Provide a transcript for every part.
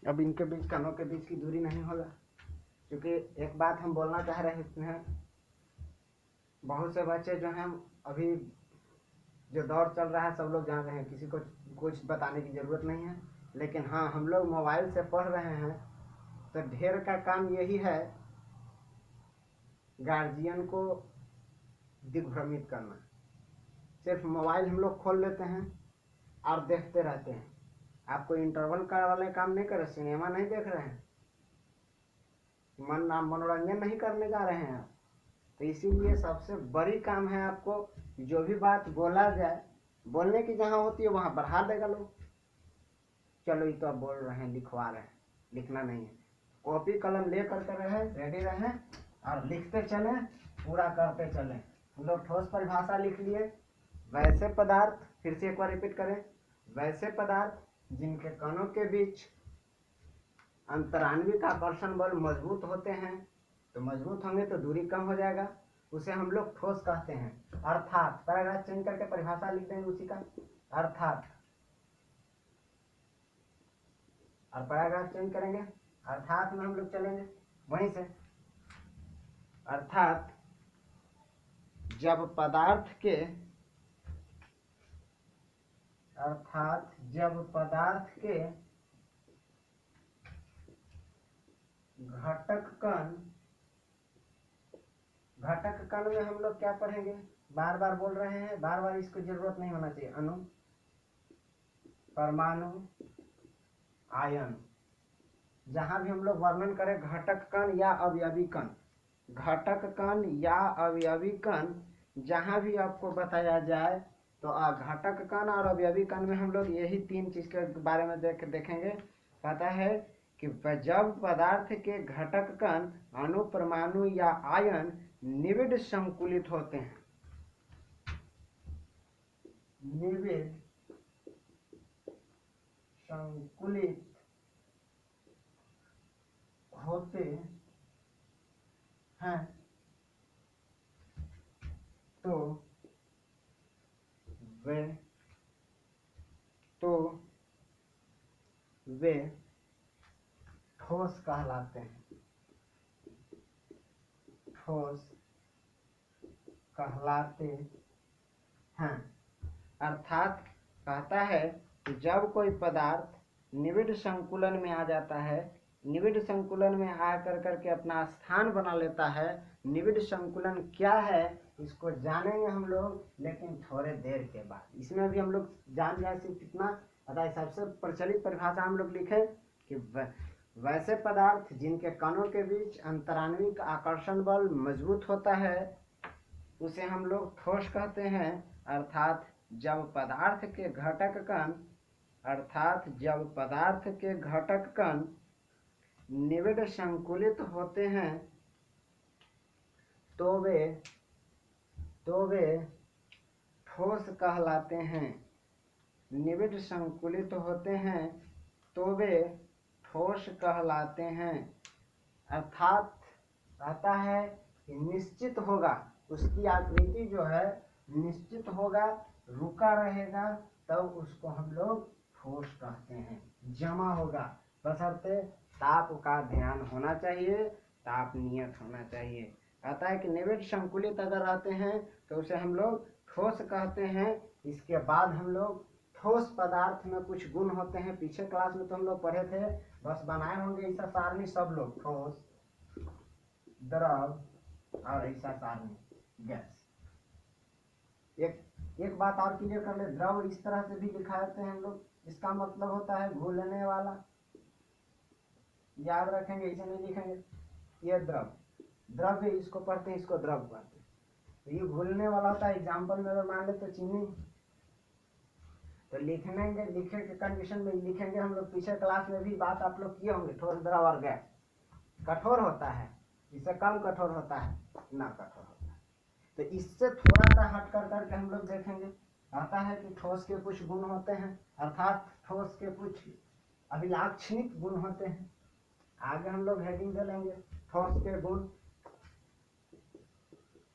अब इनके बीच कणों के बीच की दूरी नहीं होगा, क्योंकि एक बात हम बोलना चाह रहे हैं, बहुत से बच्चे जो हैं अभी जो दौर चल रहा है सब लोग जान रहे हैं, किसी को कुछ बताने की ज़रूरत नहीं है। लेकिन हाँ, हम लोग मोबाइल से पढ़ रहे हैं तो ढेर का काम यही है गार्जियन को दिग्भ्रमित करना। सिर्फ मोबाइल हम लोग खोल लेते हैं और देखते रहते हैं। आपको इंटरवल का वाले काम नहीं कर रहे, सिनेमा नहीं देख रहे हैं, मनोरंजन नहीं करने जा रहे हैं। तो इसीलिए सबसे बड़ी काम है आपको जो भी बात बोला जाए, बोलने की जहाँ होती है वहाँ बढ़ा देगा लोग। चलो ये तो अब बोल रहे हैं, लिखवा रहे हैं, लिखना नहीं है। कॉपी कलम ले करके रहे, रेडी रहें और लिखते चलें, पूरा करते चलें। हम लोग ठोस परिभाषा लिख लिए। वैसे पदार्थ, फिर से एक बार रिपीट करें, वैसे पदार्थ जिनके कणों के बीच अंतराण्विक आकर्षण बल मजबूत होते हैं, तो मजबूत होंगे तो दूरी कम हो जाएगा, उसे हम लोग ठोस कहते हैं। अर्थात पैराग्राफ चेंज करके परिभाषा लिख देंगे उसी का, अर्थात, और पैराग्राफ चेंज करेंगे, अर्थात में हम लोग चलेंगे वहीं से। अर्थात जब पदार्थ के घटक कण में हम लोग क्या पढ़ेंगे, बार बार बोल रहे हैं, बार बार इसको जरूरत नहीं होना चाहिए। अणु, परमाणु, आयन, जहां भी हम लोग वर्णन करें घटक कण या अवयवी कण, घटक कण या अवयवी कण जहां भी आपको बताया जाए तो घटक कण और अवयवी कण में हम लोग यही तीन चीज के बारे में देखेंगे। कहता है कि जब पदार्थ के घटक कण, अणु, परमाणु या आयन निविड़ संकुलित होते हैं, निविड़ संकुलित होते हैं तो वे ठोस कहलाते हैं, ठोस कहलाते हैं। अर्थात कहता है कि जब कोई पदार्थ निविड़ संकुलन में आ जाता है, निविड़ संकुलन में आकर करके अपना स्थान बना लेता है। निविड़ संकुलन क्या है इसको जानेंगे हम लोग, लेकिन थोड़े देर के बाद। इसमें भी हम लोग जान जाए सिर्फ कितना, अतः सबसे प्रचलित परिभाषा हम लोग लिखें कि वैसे पदार्थ जिनके कणों के बीच अंतराण्विक आकर्षण बल मजबूत होता है उसे हम लोग ठोस कहते हैं। अर्थात जब पदार्थ के घटक कण निविड़ संकुलित होते हैं तो वे ठोस कहलाते हैं। निविड़ संकुलित होते हैं तो वे ठोस कहलाते हैं। अर्थात कहता है कि निश्चित होगा, उसकी आकृति जो है निश्चित होगा, रुका रहेगा, तब उसको हम लोग ठोस कहते हैं। जमा होगा, बशर्ते ताप का ध्यान होना चाहिए, ताप नियत होना चाहिए। कहता है कि निविड़ संकुलित अगर रहते हैं तो उसे हम लोग ठोस कहते हैं। इसके बाद हम लोग ठोस पदार्थ में कुछ गुण होते हैं, पीछे क्लास में तो हम लोग पढ़े थे, बस बनाए होंगे ऐसा सारणी सब लोग, ठोस, द्रव और ऐसा सारणी, गैस। एक बात और क्लियर कर ले, द्रव इस तरह से भी दिखाते हैं हम लोग, इसका मतलब होता है घुलने वाला, याद रखेंगे, इसे नहीं लिखेंगे। ये द्रव्य इसको पढ़ते हैं, इसको द्रव पढ़ते हैं, तो ये घुलने वाला होता है। एग्जाम्पल में अगर मान ले तो चीनी, तो लिखेंगे, लिखे के कंडीशन में लिखेंगे हम लोग। पीछे क्लास में भी बात आप लोग किए होंगे, ठोस, द्रव और गैस। कठोर होता है, इससे कम कठोर होता है, ना कठोर होता है। तो इससे थोड़ा सा हट कर करके हम लोग देखेंगे। आता है कि ठोस के कुछ गुण होते हैं, अर्थात ठोस के कुछ अभिलाक्षणिक गुण होते हैं। आगे हम लोग हेडिंग दे लेंगे, ठोस के गुण,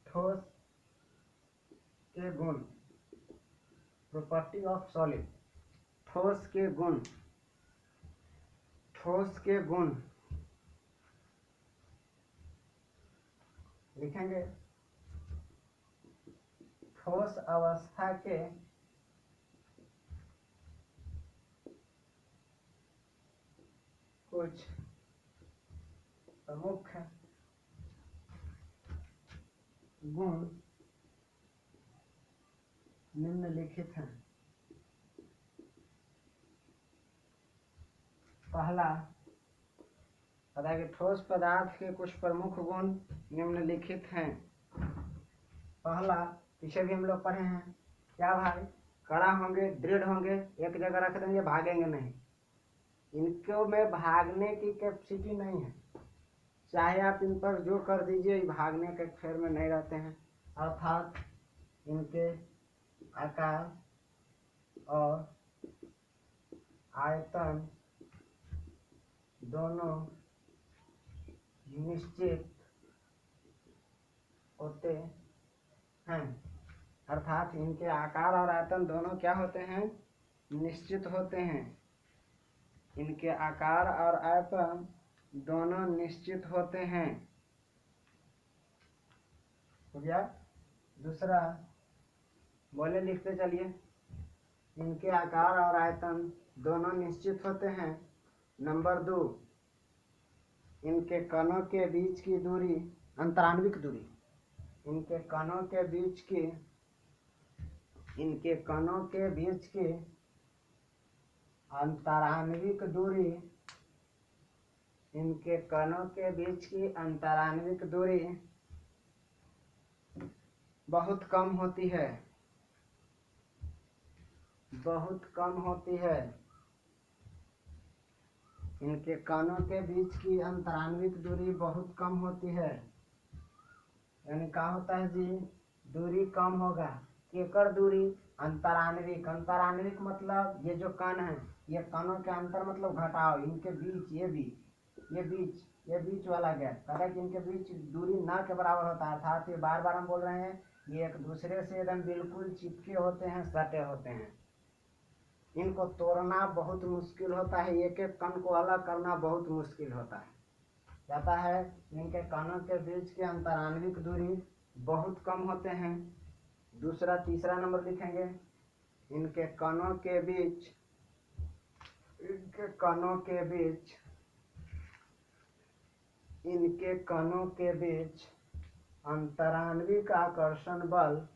ठोस के गुण, प्रॉपर्टी ऑफ सॉलिड, ठोस के गुण। ठोस के गुण लिखेंगे। ठोस अवस्था के कुछ प्रमुख गुण निम्नलिखित हैं। पहला पता है कि ठोस पदार्थ के कुछ प्रमुख गुण निम्नलिखित हैं। पहला, पीछे भी हम लोग पढ़े हैं, क्या भाई? कड़ा होंगे, दृढ़ होंगे, एक जगह रख देंगे, भागेंगे नहीं। इनको में भागने की कैपेसिटी नहीं है, चाहे आप इन पर जो कर दीजिए, भागने के फेर में नहीं रहते हैं। अर्थात इनके आकार और आयतन दोनों निश्चित होते हैं। अर्थात इनके आकार और आयतन दोनों क्या होते हैं? निश्चित होते हैं। इनके आकार और आयतन दोनों निश्चित होते हैं। हो गया। दूसरा, बोले लिखते चलिए। इनके आकार और आयतन दोनों निश्चित होते हैं। नंबर 2, इनके कणों के बीच की दूरी, अंतराण्विक दूरी, इनके कणों के बीच की अंतराण्विक दूरी, इनके कणों के बीच की अंतराण्विक दूरी बहुत कम होती है, बहुत कम होती है। इनके कणों के बीच की अंतराण्विक दूरी बहुत कम होती है। यानी क्या होता है जी? दूरी कम होगा। केकर दूरी? अंतराण्विक। अंतराण्विक मतलब ये जो कण है, ये कणों के अंतर मतलब घटाओ, इनके बीच, ये बीच वाला गैप, कहा कि इनके बीच दूरी न के बराबर होता है। अर्थात ये बार बार हम बोल रहे हैं, ये एक दूसरे से एकदम बिल्कुल चिपके होते हैं, सटे होते हैं। इनको तोड़ना बहुत मुश्किल होता है, एक एक कण को अलग करना बहुत मुश्किल होता है। जाता है इनके कणों के बीच की अंतराण्विक दूरी बहुत कम होते हैं। दूसरा, तीसरा नंबर लिखेंगे। इनके कणों के बीच अंतराण्विक आकर्षण बल,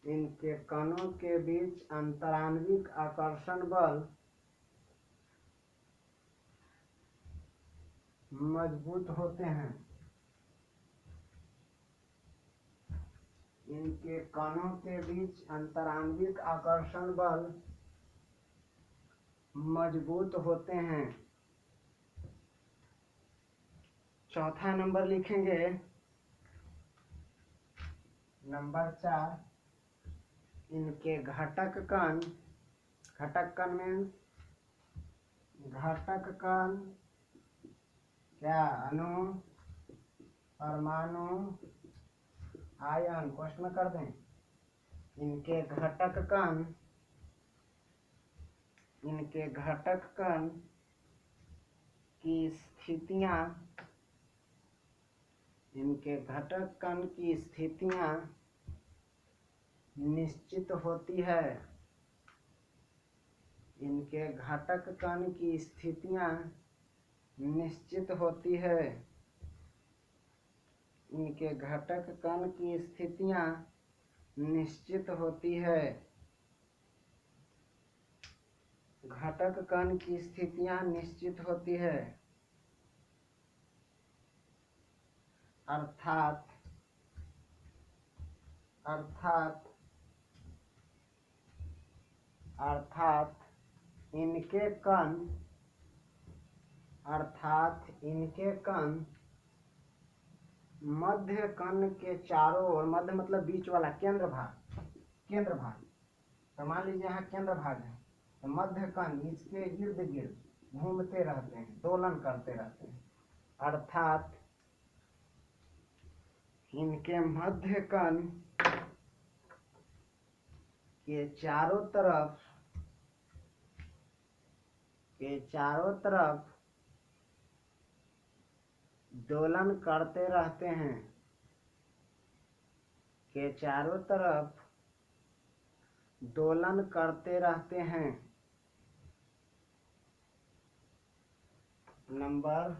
इनके कणों के बीच अंतराण्विक आकर्षण बल मजबूत होते हैं। इनके कणों के बीच अंतराण्विक आकर्षण बल मजबूत होते हैं। चौथा नंबर लिखेंगे। नंबर 4, इनके घटक कण मीन्स घटक कण क्या? अणु, परमाणु, आयन। क्वेश्चन में कर दें। इनके घटक कण की स्थितियां निश्चित होती है। इनके घटक कण की स्थितियां निश्चित होती है। इनके घटक कण की स्थितियां निश्चित होती है। घटक कण की स्थितियां निश्चित होती है। अर्थात इनके कण मध्य कण के चारों ओर, मध्य मतलब बीच वाला, केंद्र भाग। तो मान लीजिए यहाँ केंद्र भाग है, तो मध्य कण इसके इर्द गिर्द घूमते रहते हैं, दोलन करते रहते हैं। अर्थात इनके मध्य कण के चारों तरफ के चारों तरफ दोलन करते रहते हैं, के चारों तरफ दोलन करते रहते हैं। नंबर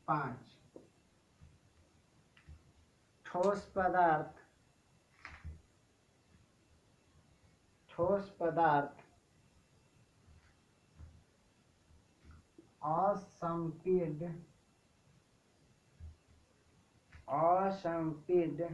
5, ठोस पदार्थ असंपीड्य